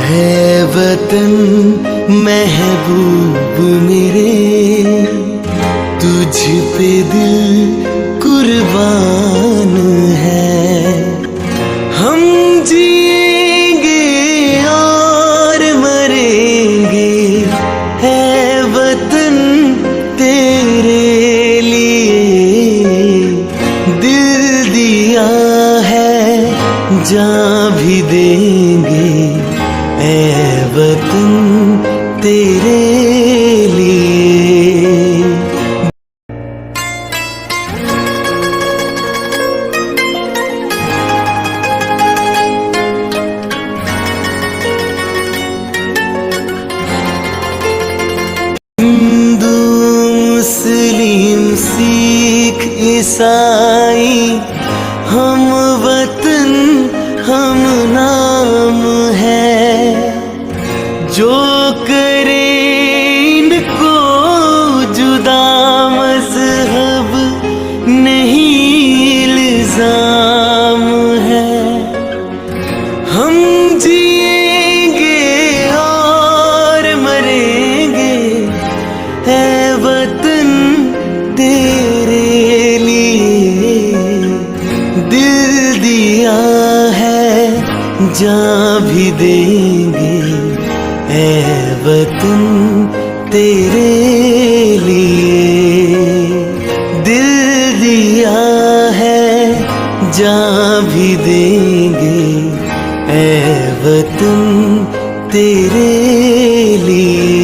है वतन महबूब मेरे, तुझ पे दिल कुर्बान है। हम जिएंगे और मरेंगे, है वतन तेरे लिए। दिल दिया है जान भी देंगे, ऐ वतन तेरे लिए। हिंदू मुस्लिम सिख ईसाई, हम वतन हम नाम है। जो करे इनको जुदा मजहब नहीं इल्जाम है। हम जिएंगे और मरेंगे, है वतन तेरे लिए। दिल दिया है जान भी देंगे, है वतन तेरे लिए। दिल दिया है जान भी देंगे, है वतन तेरे लिए।